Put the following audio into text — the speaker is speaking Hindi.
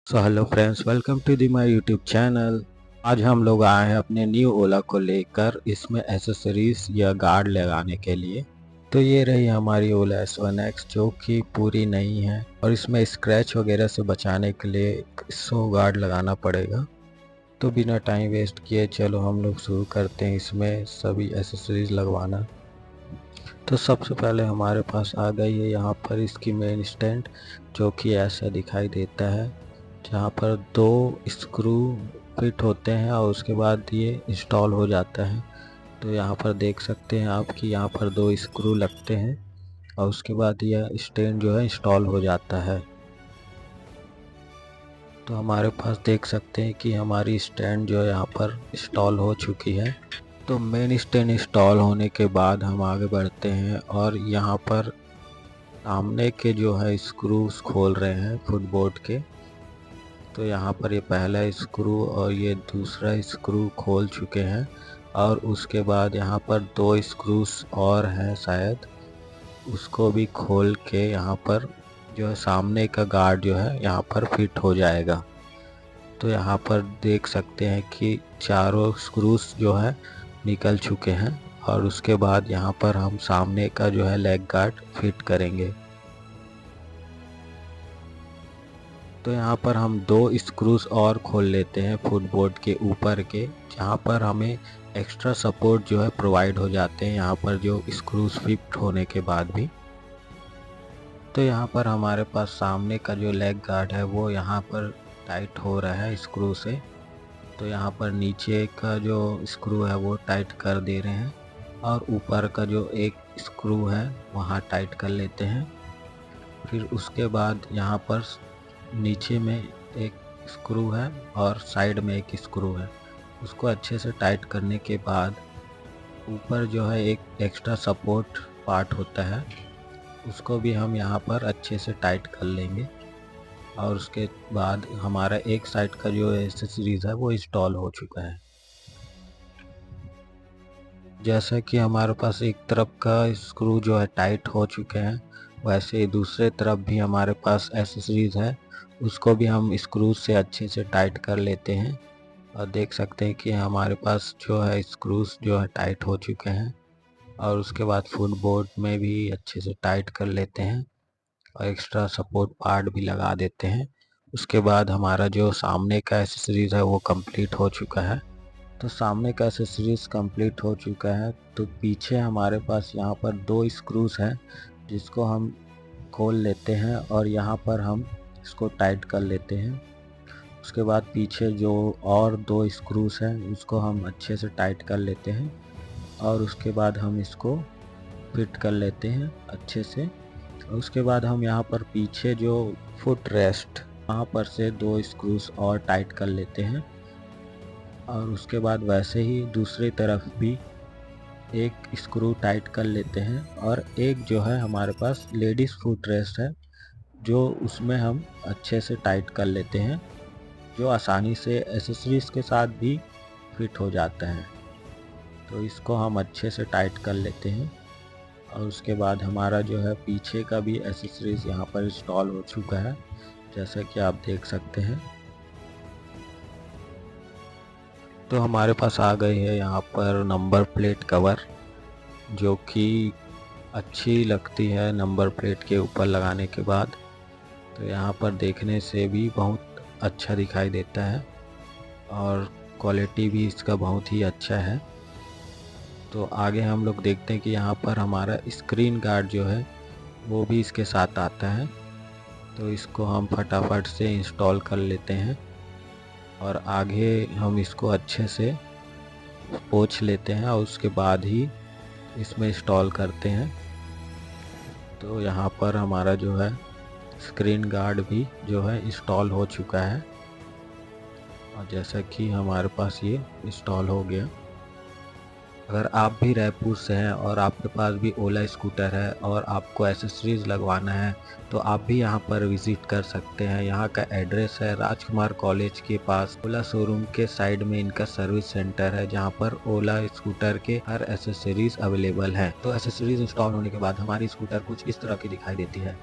So hello friends, welcome to the my YouTube channel. आज हम लोग आए हैं अपने न्यू ओला को लेकर इसमें एसेसरीज या गार्ड लगाने के लिए। तो ये रही हमारी ओला S1X जो कि पूरी नई है और इसमें स्क्रैच वगैरह से बचाने के लिए 100 गार्ड लगाना पड़ेगा। तो बिना टाइम वेस्ट किए चलो हम लोग शुरू करते हैं इसमें सभी एसेसरीज लगवाना। तो सबसे पहले हमारे पास आ गई है यहाँ पर इसकी मेन स्टैंड, जो कि ऐसा दिखाई देता है, जहाँ पर दो स्क्रू फिट होते हैं और उसके बाद ये इंस्टॉल हो जाता है। तो यहाँ पर देख सकते हैं आप कि यहाँ पर दो स्क्रू लगते हैं और उसके बाद यह स्टैंड जो है इंस्टॉल हो जाता है। तो हमारे पास देख सकते हैं कि हमारी स्टैंड जो है यहाँ पर इंस्टॉल हो चुकी है। तो मेन स्टैंड इंस्टॉल होने के बाद हम आगे बढ़ते हैं और यहाँ पर सामने के जो है स्क्रूज खोल रहे हैं फुटबोर्ड के। तो यहाँ पर ये पहला स्क्रू और ये दूसरा स्क्रू खोल चुके हैं और उसके बाद यहाँ पर दो स्क्रूज और हैं शायद, उसको भी खोल के यहाँ पर जो है सामने का गार्ड जो है यहाँ पर फिट हो जाएगा। तो यहाँ पर देख सकते हैं कि चारों स्क्रूज जो है निकल चुके हैं और उसके बाद यहाँ पर हम सामने का जो है लेग गार्ड फिट करेंगे। तो यहाँ पर हम दो स्क्रूज और खोल लेते हैं फुटबोर्ड के ऊपर के, जहाँ पर हमें एक्स्ट्रा सपोर्ट जो है प्रोवाइड हो जाते हैं यहाँ पर जो स्क्रूज फिट होने के बाद भी। तो यहाँ पर हमारे पास सामने का जो लेग गार्ड है वो यहाँ पर टाइट हो रहा है स्क्रू से। तो यहाँ पर नीचे का जो स्क्रू है वो टाइट कर दे रहे हैं और ऊपर का जो एक स्क्रू है वहाँ टाइट कर लेते हैं। फिर उसके बाद यहाँ पर नीचे में एक स्क्रू है और साइड में एक स्क्रू है, उसको अच्छे से टाइट करने के बाद ऊपर जो है एक एक्स्ट्रा सपोर्ट पार्ट होता है, उसको भी हम यहाँ पर अच्छे से टाइट कर लेंगे। और उसके बाद हमारा एक साइड का जो एसेसरीज है वो इंस्टॉल हो चुका है। जैसा कि हमारे पास एक तरफ का स्क्रू जो है टाइट हो चुके हैं, वैसे ही दूसरे तरफ भी हमारे पास एसेसरीज है, उसको भी हम स्क्रू से अच्छे से टाइट कर लेते हैं। और देख सकते हैं कि हमारे पास जो है स्क्रूज जो है टाइट हो चुके हैं और उसके बाद फुटबोर्ड में भी अच्छे से टाइट कर लेते हैं और एक्स्ट्रा सपोर्ट पार्ट भी लगा देते हैं। उसके बाद हमारा जो सामने का एसेसरीज है वो कंप्लीट हो चुका है। तो सामने का एसेसरीज कंप्लीट हो चुका है। तो पीछे हमारे पास यहाँ पर दो स्क्रूज हैं जिसको हम खोल लेते हैं और यहाँ पर हम इसको टाइट कर लेते हैं। उसके बाद पीछे जो और दो स्क्रूज हैं उसको हम अच्छे से टाइट कर लेते हैं और उसके बाद हम इसको फिट कर लेते हैं अच्छे से। उसके बाद हम यहाँ पर पीछे जो फुट रेस्ट वहाँ पर से दो स्क्रूज और टाइट कर लेते हैं और उसके बाद वैसे ही दूसरी तरफ भी एक स्क्रू टाइट कर लेते हैं। और एक जो है हमारे पास लेडीज़ फुट रेस्ट है जो उसमें हम अच्छे से टाइट कर लेते हैं, जो आसानी से एसेसरीज के साथ भी फिट हो जाता है। तो इसको हम अच्छे से टाइट कर लेते हैं और उसके बाद हमारा जो है पीछे का भी एसेसरीज यहाँ पर इंस्टॉल हो चुका है, जैसा कि आप देख सकते हैं। तो हमारे पास आ गई है यहाँ पर नंबर प्लेट कवर, जो कि अच्छी लगती है नंबर प्लेट के ऊपर लगाने के बाद। तो यहाँ पर देखने से भी बहुत अच्छा दिखाई देता है और क्वालिटी भी इसका बहुत ही अच्छा है। तो आगे हम लोग देखते हैं कि यहाँ पर हमारा स्क्रीन गार्ड जो है वो भी इसके साथ आता है। तो इसको हम फटाफट से इंस्टॉल कर लेते हैं और आगे हम इसको अच्छे से पोंछ लेते हैं और उसके बाद ही इसमें इंस्टॉल करते हैं। तो यहाँ पर हमारा जो है स्क्रीन गार्ड भी जो है इंस्टॉल हो चुका है और जैसा कि हमारे पास ये इंस्टॉल हो गया। अगर आप भी रायपुर से हैं और आपके पास भी ओला स्कूटर है और आपको एसेसरीज लगवाना है तो आप भी यहाँ पर विज़िट कर सकते हैं। यहाँ का एड्रेस है राजकुमार कॉलेज के पास, ओला शोरूम के साइड में इनका सर्विस सेंटर है, जहाँ पर ओला स्कूटर के हर एसेसरीज अवेलेबल है। तो एसेसरीज इंस्टॉल होने के बाद हमारी स्कूटर कुछ इस तरह की दिखाई देती है।